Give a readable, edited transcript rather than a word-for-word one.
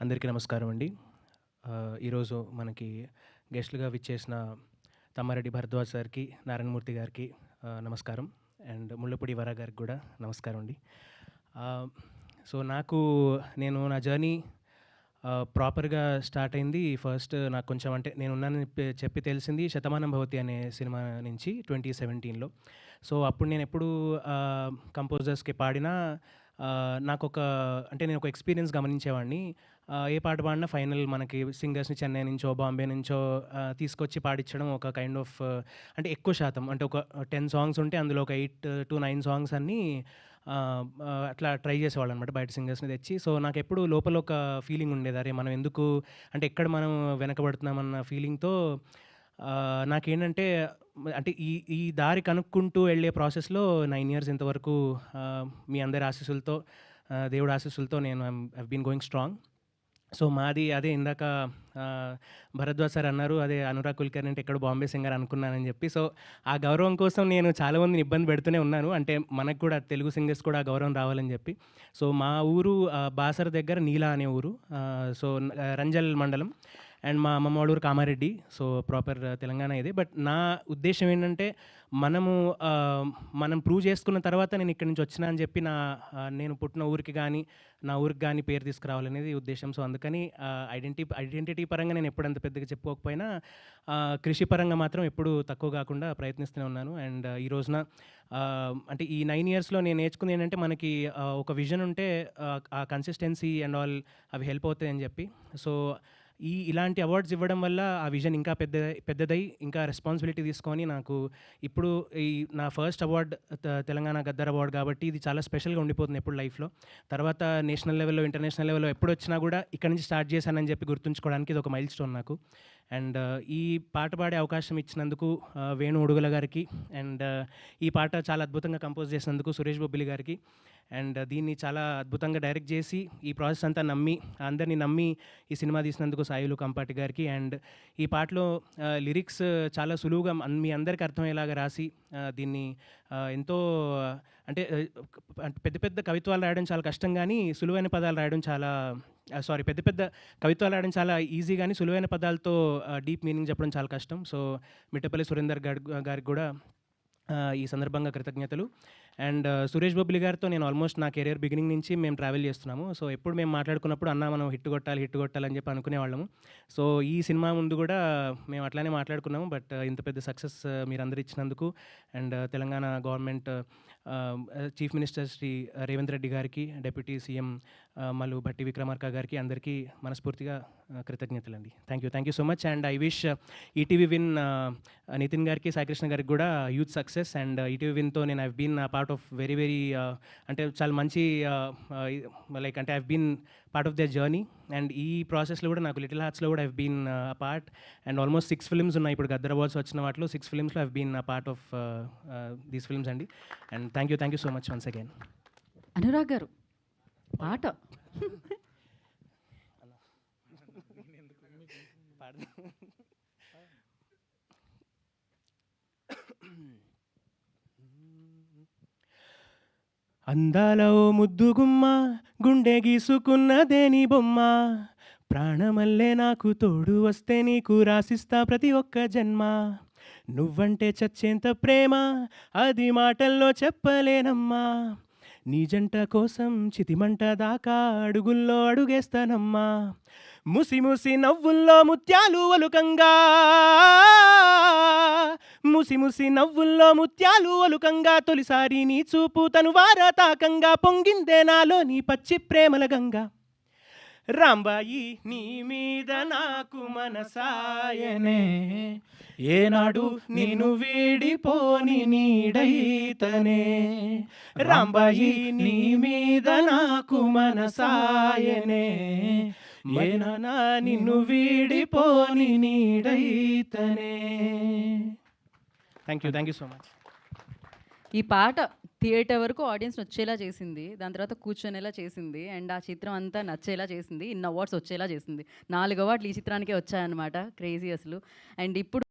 అందరికీ నమస్కారం అండి. ఈరోజు మనకి గెస్ట్‌లుగా విచ్చేసిన తమ్మారెడ్డి భరద్వాజ్ సార్‌కి, నారాయణమూర్తి గారికి నమస్కారం. అండ్ ముళ్ళపూడి వర గారికి కూడా నమస్కారం అండి. ఆహ్, సో నేను నా జర్నీ ప్రాపర్‌గా స్టార్ట్ అయింది. ఫస్ట్ నాకు కొంచెం అంటే నేనున్నానని చెప్పి తెలిసింది 'శతమానం భవతి' అనే సినిమా నుంచి 2017లో. సో అప్పుడు నేనెప్పుడు కంపోజర్స్‌కి పాడినా నాకొక అంటే నేనొక ఎక్స్‌పీరియన్స్ గమనించేవాడిని. ఏ పాట పాడినా ఫైనల్ మనకి సింగర్స్‌ని చెన్నై నుంచో, బాంబే నుంచో తీసుకొచ్చి పాడించడం ఒక కైండ్ ఆఫ్ అంటే ఎక్కువ శాతం అంటే ఒక 10 సాంగ్స్ ఉంటే అందులో ఒక 8-9 సాంగ్స్ అన్నీ అట్లా ట్రై చేసేవాళ్ళనమాట బయట సింగర్స్‌ని తెచ్చి. సో నాకెప్పుడు లోపల ఒక ఫీలింగ్ ఉండేది. అరే! మనం ఎందుకు అంటే ఎక్కడ మనం వెనకబడుతున్నామన్న ఫీలింగ్‌తో నాకేంటంటే అంటే ఈ ఈ దారి కనుక్కుంటూ వెళ్ళే ప్రాసెస్‌లో 9 ఇయర్స్ ఇంతవరకు మీ అందరి ఆశీస్సులతో దేవుడి ఆశీస్సులతో నేను I been going strong. So మాది అదే ఇందాక భరద్వాజ్ సార్ అన్నారు. అదే అనురాగ్ కుల్కర్ణి అంటే ఎక్కడో బాంబే సింగర్ అనుకున్నానని చెప్పి. సో ఆ గౌరవం కోసం నేను చాలా మందిని ఇబ్బంది పెడుతూనే ఉన్నాను. అంటే మనకు కూడా తెలుగు సింగర్స్ కూడా ఆ గౌరవం రావాలని చెప్పి. సో మా ఊరు బాసర దగ్గర నీలా అనే ఊరు. సో రంజల్ మండలం. అండ్ మా అమ్మమ్మ వాళ్ళ ఊరు కామారెడ్డి. సో ప్రాపర్ తెలంగాణ ఇది. బట్ నా ఉద్దేశ్యం ఏంటంటే మనం ప్రూవ్ చేసుకున్న తర్వాత నేను ఇక్కడి నుంచి వచ్చినా అని చెప్పి నేను పుట్టిన ఊరికి గానీ, నా ఊరికి గానీ పేరు తీసుకురావాలనేది ఉద్దేశ్యం. సో అందుకని ఐడెంటిటీ పరంగా నేను ఎప్పుడంత పెద్దగా చెప్పుకోకపోయినా కృషి పరంగా మాత్రం ఎప్పుడూ తక్కువ కాకుండా ప్రయత్నిస్తూనే ఉన్నాను. అండ్ ఈ రోజున అంటే ఈ 9 ఇయర్స్‌లో నేను నేర్చుకుంది ఏంటంటే మనకి ఒక విజన్ ఉంటే ఆ కన్సిస్టెన్సీ అండ్ ఆల్ అవి హెల్ప్ అవుతాయని చెప్పి. సో ఇలాంటి అవార్డ్స్ ఇవ్వడం వల్ల ఆ విజన్ ఇంకా పెద్దదై ఇంకా రెస్పాన్సిబిలిటీ తీసుకొని నాకు ఇప్పుడు ఈ నా first award Telangana Gaddar award కాబట్టి ఇది చాలా స్పెషల్‌గా ఉండిపోతుంది ఎప్పుడు లైఫ్‌లో. తర్వాత నేషనల్ లెవెల్‌లో, ఇంటర్నేషనల్ లెవెల్‌లో ఎప్పుడొచ్చినా కూడా ఇక్కడి నుంచి స్టార్ట్ చేశానని చెప్పి గుర్తుంచుకోవడానికి ఇది ఒక మైల్ స్టోన్ నాకు. అండ్ ఈ పాట పాడే అవకాశం ఇచ్చినందుకు వేణు ఉడుగుల గారికి అండ్ ఈ పాట చాలా అద్భుతంగా కంపోజ్ చేసినందుకు సురేష్ బొబ్బిలి గారికి అండ్ దీన్ని చాలా అద్భుతంగా డైరెక్ట్ చేసి ఈ ప్రాసెస్ అంతా అందరిని నమ్మి ఈ సినిమా తీసినందుకు సాయిలు కంపాటి గారికి. అండ్ ఈ పాటలో లిరిక్స్ చాలా సులువుగా మీ అందరికీ అర్థమయ్యేలాగా రాసి దీన్ని ఎంతో అంటే పెద్ద పెద్ద కవిత్వాలు రాయడం చాలా కష్టం కానీ సులువైన పదాలు రాయడం చాలా పెద్ద పెద్ద కవిత్వాలు రాయడం చాలా ఈజీ కానీ సులువైన పదాలతో డీప్ మీనింగ్ చెప్పడం చాలా కష్టం. సో మిట్టపల్లి సురేందర్ గారికి కూడా ఈ సందర్భంగా కృతజ్ఞతలు. అండ్ సురేష్ బొబ్బిలి గారితో నేను ఆల్మోస్ట్ నా కెరియర్ బిగినింగ్ నుంచి మేము ట్రావెల్ చేస్తున్నాము. సో ఎప్పుడు మేము మాట్లాడుకున్నప్పుడు అన్న మనం హిట్ కొట్టాలి అని చెప్పి అనుకునేవాళ్ళము. సో ఈ సినిమా ముందు కూడా మేము అట్లానే మాట్లాడుకున్నాము. బట్ ఇంత పెద్ద సక్సెస్ మీరందరూ ఇచ్చినందుకు and Telangana government chief minister Shri Revanth Reddy గారికి, డిప్యూటీ సీఎం మల్లు భట్టి విక్రమార్క గారికి అందరికీ మనస్ఫూర్తిగా కృతజ్ఞతలండి. Thank you so much. And I wish ETV Win Nitin గారికి, సాయికృష్ణ గారికి కూడా హ్యూజ్ సక్సెస్. అండ్ ఈటీవీ విన్‌తో నేను I've been part of very అంటే చాలా మంచి లైక్ అంటే I've been part of their journey. And ఈ ప్రాసెస్‌లో కూడా నాకు లిటిల్ హార్ట్స్‌లో కూడా I've been part. And almost 6 films ఉన్నాయి. ఇప్పుడు గద్దర్ అవార్డ్స్ వచ్చిన వాటిలో 6 ఫిల్మ్స్‌లో I've been part of these films అండి. And thank you so much once again. Anurag గారు పాట అందాల ఓ ముద్దుగుమ్మ గుండె గీసుకున్నదేని బొమ్మ, ప్రాణమల్లే నాకు తోడు వస్తే నీకు రాసిస్తా ప్రతి ఒక్క జన్మ, నువ్వంటే చచ్చేంత ప్రేమ అది మాటల్లో చెప్పలేనమ్మా, నీ జంట కోసం చితిమంట దాకా అడుగుల్లో అడుగేస్తానమ్మా, ముసి ముసి నవ్వుల్లో ముత్యాలు ఒలుకంగా, ముసి ముసి నవ్వుల్లో ముత్యాలు ఒలుకంగా, తొలిసారి నీ చూపు తనువార తాకంగా పొంగిందే నాలో నీ పచ్చి ప్రేమల గంగా, రాంబాయి నీ మీద నాకు మనసాయనే, ఏనాడు నిన్ను వీడిపోని నీడైతనే, రాంబాయి నీ మీద నాకు మనసాయనే, ఏనానా నిన్ను వీడిపోని నీడైతనే. Thank you so much. ఈ పాట థియేటర్ వరకు ఆడియన్స్ వచ్చేలా చేసింది, దాని తర్వాత కూర్చొనేలా చేసింది, అండ్ ఆ చిత్రం అంతా నచ్చేలా చేసింది, ఇన్ని అవార్డ్స్ వచ్చేలా చేసింది. 4 అవార్డులు ఈ చిత్రానికే వచ్చాయన్నమాట. క్రేజీ అసలు. అండ్ ఇప్పుడు